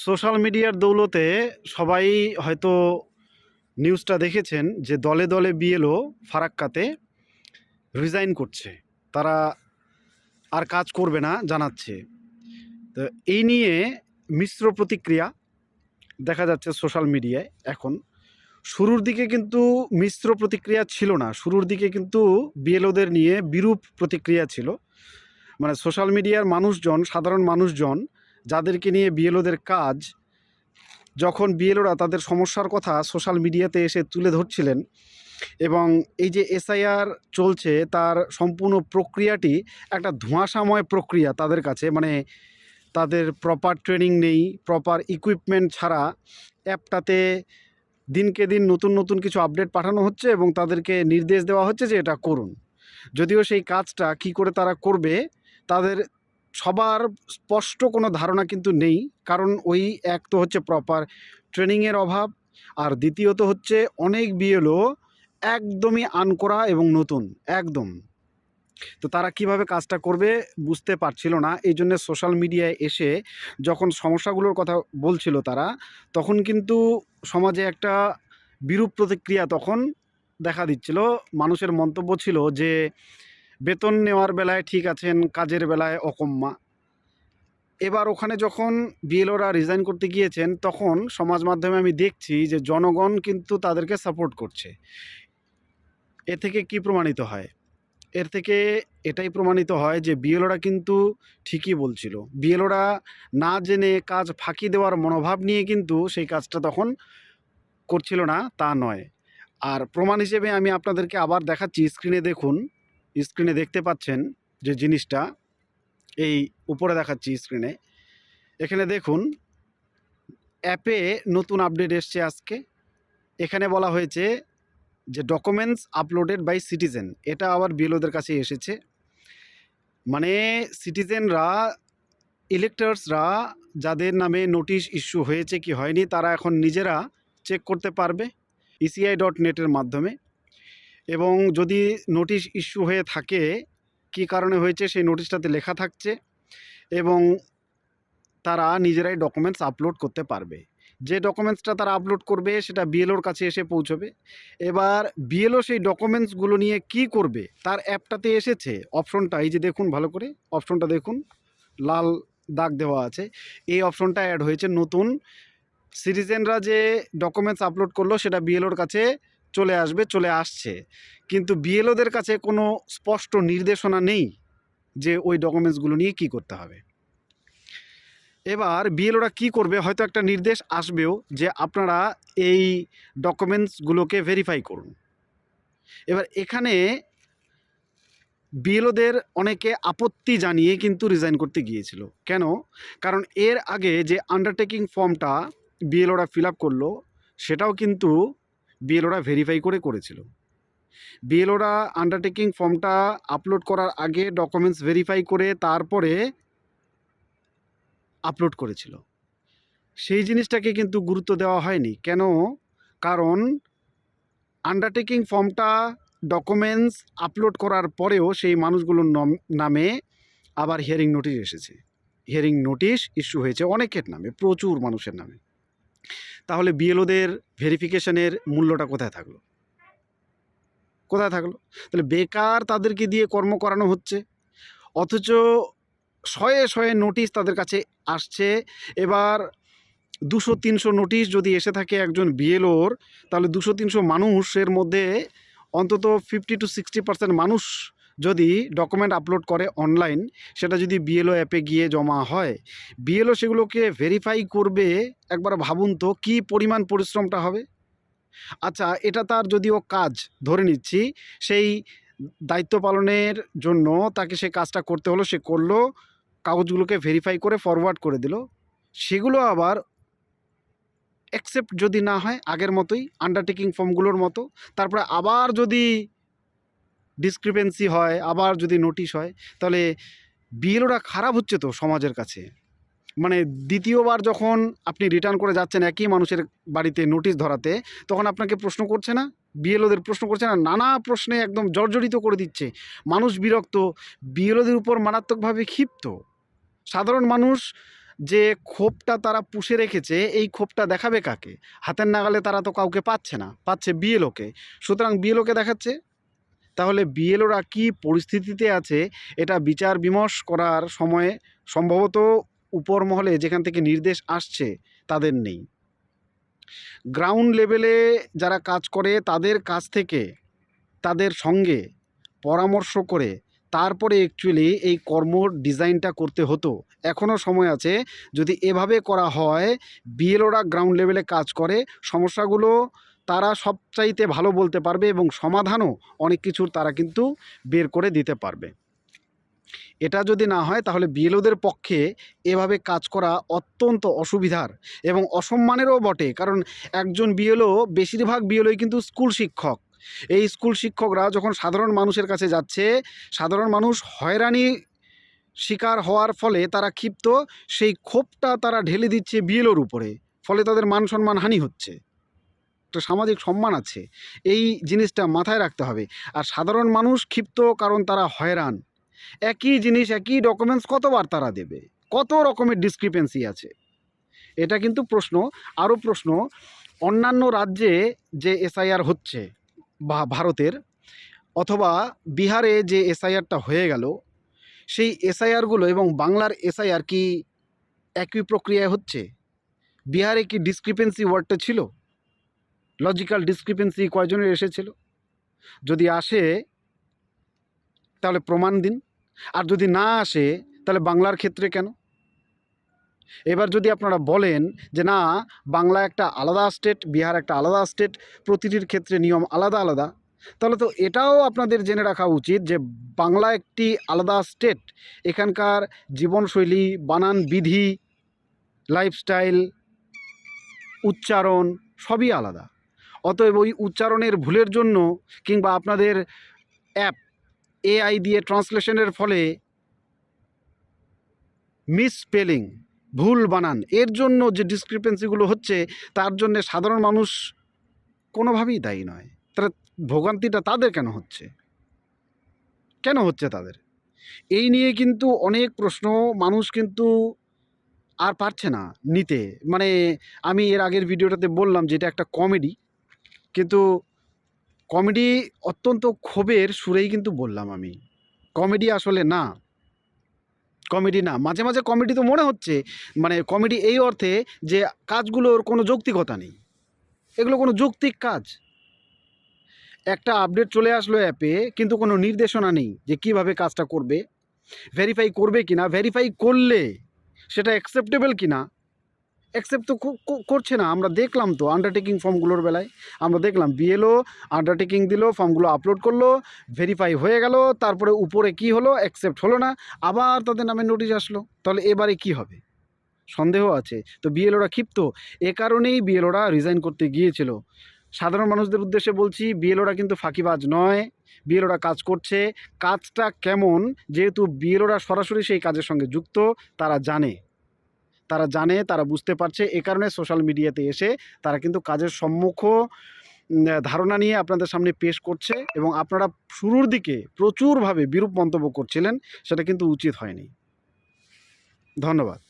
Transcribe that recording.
Social মিডিয়ার দৌলতে সবাই হয়তো নিউজটা দেখেছেন যে দলে দলে বিএলও ফারাক্কাতে রিজাইন করছে। তারা আর কাজ করবে না জানাচ্ছে। তো এই নিয়ে মিশ্র প্রতিক্রিয়া দেখা যাচ্ছে সোশ্যাল মিডিয়ায় এখন। শুরুর দিকে কিন্তু মিশ্র প্রতিক্রিয়া ছিল না, শুরুর দিকে কিন্তু বিএলওদের নিয়ে বিরূপ প্রতিক্রিয়া ছিল। মানে সোশ্যাল মিডিয়ার মানুষজন, সাধারণ মানুষজন যাদেরকে নিয়ে বিএলওদের কাজ, যখন বিএলওরা তাদের সমস্যার কথা সোশ্যাল মিডিয়াতে এসে তুলে ধরছিলেন এবং এই যে এসআইআর চলছে তার সম্পূর্ণ প্রক্রিয়াটি একটা ধোঁয়াশাময় প্রক্রিয়া তাদের কাছে। মানে তাদের প্রপার ট্রেনিং নেই, প্রপার ইকুইপমেন্ট ছাড়া অ্যাপটাতে দিনকে দিন নতুন নতুন কিছু আপডেট পাঠানো হচ্ছে এবং তাদেরকে নির্দেশ দেওয়া হচ্ছে যে এটা করুন। যদিও সেই কাজটা কি করে তারা করবে তাদের সবার স্পষ্ট কোনো ধারণা কিন্তু নেই। কারণ ওই এক তো হচ্ছে প্রপার ট্রেনিংয়ের অভাব, আর দ্বিতীয়ত হচ্ছে অনেক বিএলও একদমই আনকরা এবং নতুন একদম। তো তারা কিভাবে কাজটা করবে বুঝতে পারছিল না। এই জন্য সোশ্যাল মিডিয়ায় এসে যখন সমস্যাগুলোর কথা বলছিল তারা, তখন কিন্তু সমাজে একটা বিরূপ প্রতিক্রিয়া তখন দেখা দিচ্ছিল। মানুষের মন্তব্য ছিল যে বেতন নেওয়ার বেলায় ঠিক আছেন, কাজের বেলায় অকম্মা। এবার ওখানে যখন বিএলওরা রিজাইন করতে গিয়েছেন তখন সমাজ মাধ্যমে আমি দেখছি যে জনগণ কিন্তু তাদেরকে সাপোর্ট করছে। এ থেকে কি প্রমাণিত হয়? এর থেকে এটাই প্রমাণিত হয় যে বিএলওরা কিন্তু ঠিকই বলছিল। বিএলওরা না জেনে কাজ ফাঁকি দেওয়ার মনোভাব নিয়ে কিন্তু সেই কাজটা তখন করছিল না তা নয়। আর প্রমাণ হিসেবে আমি আপনাদেরকে আবার দেখাচ্ছি, স্ক্রিনে দেখুন। স্ক্রিনে দেখতে পাচ্ছেন যে জিনিসটা এই উপরে দেখাচ্ছি স্ক্রিনে। এখানে দেখুন অ্যাপে নতুন আপডেট এসছে আজকে। এখানে বলা হয়েছে যে ডকুমেন্টস আপলোডেড বাই সিটিজেন, এটা আবার বিএলওদের কাছে এসেছে। মানে সিটিজেনরা, ইলেক্টরসরা যাদের নামে নোটিশ ইস্যু হয়েছে কি হয়নি তারা এখন নিজেরা চেক করতে পারবে ECI.net-এর মাধ্যমে। এবং যদি নোটিশ ইস্যু হয়ে থাকে, কি কারণে হয়েছে সেই নোটিশটাতে লেখা থাকছে এবং তারা নিজেরাই ডকুমেন্টস আপলোড করতে পারবে। যে ডকুমেন্টসটা তারা আপলোড করবে সেটা বিএলওর কাছে এসে পৌঁছবে। এবার বিএলও সেই ডকুমেন্টসগুলো নিয়ে কি করবে তার অ্যাপটাতে এসেছে অপশনটা, এই যে দেখুন ভালো করে অপশনটা দেখুন, লাল দাগ দেওয়া আছে। এই অপশনটা অ্যাড হয়েছে নতুন। সিটিজেনরা যে ডকুমেন্টস আপলোড করলো সেটা বিএলওর কাছে চলে আসবে, চলে আসছে, কিন্তু বিএলওদের কাছে কোনো স্পষ্ট নির্দেশনা নেই যে ওই ডকুমেন্টসগুলো নিয়ে কি করতে হবে। এবার বিএলওরা কি করবে, হয়তো একটা নির্দেশ আসবেও যে আপনারা এই ডকুমেন্টসগুলোকে ভেরিফাই করুন। এবার এখানে বিএলওদের অনেকে আপত্তি জানিয়ে কিন্তু রিজাইন করতে গিয়েছিল। কেন? কারণ এর আগে যে আন্ডারটেকিং ফর্মটা বিএলওরা ফিল আপ করলো সেটাও কিন্তু বিএলওরা ভেরিফাই করে করেছিল। বিএলওরা আন্ডারটেকিং ফর্মটা আপলোড করার আগে ডকুমেন্টস ভেরিফাই করে তারপরে আপলোড করেছিল। সেই জিনিসটাকে কিন্তু গুরুত্ব দেওয়া হয়নি। কেন? কারণ আন্ডারটেকিং ফর্মটা ডকুমেন্টস আপলোড করার পরেও সেই মানুষগুলোর নামে আবার হিয়ারিং নোটিশ এসেছে। হিয়ারিং নোটিশ ইস্যু হয়েছে অনেকের নামে, প্রচুর মানুষের নামে। তাহলে বিএলওদের ভেরিফিকেশনের মূল্যটা কোথায় থাকলো? কোথায় থাকলো? তাহলে বেকার তাদেরকে দিয়ে কর্ম করানো হচ্ছে, অথচ শয়ে শয়ে নোটিশ তাদের কাছে আসছে। এবার 200-300 নোটিশ যদি এসে থাকে একজন বিএলওর, তাহলে 200-300 মানুষের মধ্যে অন্তত 50-60% মানুষ যদি ডকুমেন্ট আপলোড করে অনলাইন, সেটা যদি বিএলও অ্যাপে গিয়ে জমা হয়, বিএলও সেগুলোকে ভেরিফাই করবে। একবার ভাবুন তো কী পরিমাণ পরিশ্রমটা হবে। আচ্ছা, এটা তার যদিও কাজ, ধরে নিচ্ছি সেই দায়িত্ব পালনের জন্য তাকে সে কাজটা করতে হলো, সে করলো, কাগজগুলোকে ভেরিফাই করে ফরওয়ার্ড করে দিল। সেগুলো আবার অ্যাকসেপ্ট যদি না হয় আগের মতোই আন্ডারটেকিং ফর্মগুলোর মতো, তারপরে আবার যদি ডিসক্রিপেন্সি হয়, আবার যদি নোটিশ হয়, তাহলে বিএলওরা খারাপ হচ্ছে তো সমাজের কাছে। মানে দ্বিতীয়বার যখন আপনি রিটার্ন করে যাচ্ছেন একই মানুষের বাড়িতে নোটিশ ধরাতে, তখন আপনাকে প্রশ্ন করছে না, বিএলওদের প্রশ্ন করছে না, নানা প্রশ্নে একদম জর্জরিত করে দিচ্ছে। মানুষ বিরক্ত, বিএলওদের উপর মারাত্মকভাবে ক্ষিপ্ত। সাধারণ মানুষ যে ক্ষোভটা তারা পুষে রেখেছে, এই ক্ষোভটা দেখাবে কাকে? হাতের নাগালে তারা তো কাউকে পাচ্ছে না, পাচ্ছে বিএলওকে। সুতরাং বিএলওকে দেখাচ্ছে। তাহলে বিএলওরা কি পরিস্থিতিতে আছে এটা বিচার বিমর্শ করার সময় সম্ভবত উপর মহলে যেখান থেকে নির্দেশ আসছে তাদের নেই। গ্রাউন্ড লেভেলে যারা কাজ করে তাদের কাছ থেকে, তাদের সঙ্গে পরামর্শ করে তারপরে অ্যাকচুয়ালি এই কর্মর ডিজাইনটা করতে হতো। এখনও সময় আছে। যদি এভাবে করা হয়, বিএলওরা গ্রাউন্ড লেভেলে কাজ করে, সমস্যাগুলো তারা সবচাইতে ভালো বলতে পারবে এবং সমাধানও অনেক কিছুর তারা কিন্তু বের করে দিতে পারবে। এটা যদি না হয় তাহলে বিএলওদের পক্ষে এভাবে কাজ করা অত্যন্ত অসুবিধার এবং অসম্মানেরও বটে। কারণ একজন বিএলও, বেশিরভাগ বিএলওই কিন্তু স্কুল শিক্ষক। এই স্কুল শিক্ষকরা যখন সাধারণ মানুষের কাছে যাচ্ছে, সাধারণ মানুষ হয়রানি শিকার হওয়ার ফলে তারা ক্ষিপ্ত, সেই ক্ষোভটা তারা ঢেলে দিচ্ছে বিএলওর উপরে, ফলে তাদের মান সম্মান হানি হচ্ছে। একটা সামাজিক সম্মান আছে, এই জিনিসটা মাথায় রাখতে হবে। আর সাধারণ মানুষ ক্ষিপ্ত কারণ তারা হয়রান। একই জিনিস, একই ডকুমেন্টস কতবার তারা দেবে? কত রকমের ডিসক্রিপেন্সি আছে, এটা কিন্তু প্রশ্ন। আরও প্রশ্ন, অন্যান্য রাজ্যে যে এসআইআর হচ্ছে বা ভারতের অথবা বিহারে যে এসআইআরটা হয়ে গেল, সেই এসআইআরগুলো এবং বাংলার এসআইআর কি একই প্রক্রিয়ায় হচ্ছে? বিহারে কি ডিসক্রিপেন্সি ওয়ার্ডটা ছিল? লজিক্যাল ডিসক্রিপেন্সি কয়জনের এসেছিল? যদি আসে তাহলে প্রমাণ দিন। আর যদি না আসে তাহলে বাংলার ক্ষেত্রে কেন? এবার যদি আপনারা বলেন যে না, বাংলা একটা আলাদা স্টেট, বিহার একটা আলাদা স্টেট, প্রতিটির ক্ষেত্রে নিয়ম আলাদা আলাদা, তাহলে তো এটাও আপনাদের জেনে রাখা উচিত যে বাংলা একটি আলাদা স্টেট। এখানকার জীবনশৈলী, বানান, বিধি, লাইফস্টাইল, উচ্চারণ সবই আলাদা। অতএব ওই উচ্চারণের ভুলের জন্য কিংবা আপনাদের অ্যাপ এআই দিয়ে ট্রান্সলেশনের ফলে মিসস্পেলিং, ভুল বানান, এর জন্য যে ডিসক্রিপেন্সিগুলো হচ্ছে, তার জন্যে সাধারণ মানুষ কোনোভাবেই দায়ী নয়। তারা ভোগান্তিটা তাদের কেন হচ্ছে? কেন হচ্ছে তাদের? এই নিয়ে কিন্তু অনেক প্রশ্ন। মানুষ কিন্তু আর পারছে না নিতে। মানে আমি এর আগের ভিডিওটাতে বললাম যে এটা একটা কমেডি, কিন্তু কমেডি অত্যন্ত ক্ষোভের সুরেই কিন্তু বললাম আমি। কমেডি আসলে না, কমেডি না। মাঝে মাঝে কমেডি তো মনে হচ্ছে, মানে কমেডি এই অর্থে যে কাজগুলোর কোনো যৌক্তিকতা নেই। এগুলো কোনো যৌক্তিক কাজ? একটা আপডেট চলে আসলো অ্যাপে, কিন্তু কোনো নির্দেশনা নেই যে কিভাবে কাজটা করবে, ভেরিফাই করবে কিনা, ভেরিফাই করলে সেটা অ্যাকসেপ্টেবল কিনা। অ্যাকসেপ্ট তো করছে না। আমরা দেখলাম তো আন্ডারটেকিং ফর্মগুলোর বেলায়, আমরা দেখলাম বিএলও আন্ডারটেকিং দিল, ফর্মগুলো আপলোড করলো, ভেরিফাই হয়ে গেল, তারপরে উপরে কি হলো, অ্যাকসেপ্ট হলো না, আবার তাদের নামে নোটিশ আসলো। তাহলে এবারে কি হবে? সন্দেহ আছে। তো বিএলওরা ক্ষিপ্ত, এ কারণেই বিএলওরা রিজাইন করতে গিয়েছিল। সাধারণ মানুষদের উদ্দেশ্যে বলছি, বিএলওরা কিন্তু ফাঁকিবাজ নয়, বিএলওরা কাজ করছে। কাজটা কেমন, যেহেতু বিএলওরা সরাসরি সেই কাজের সঙ্গে যুক্ত, তারা জানে, তারা বুঝতে পারছে। এ কারণে সোশ্যাল মিডিয়াতে এসে তারা কিন্তু কাজের সম্মুখ ধারণা নিয়ে আপনাদের সামনে পেশ করছে। এবং আপনারা শুরুর দিকে প্রচুরভাবে বিরূপ মন্তব্য করছিলেন, সেটা কিন্তু উচিত হয়নি। ধন্যবাদ।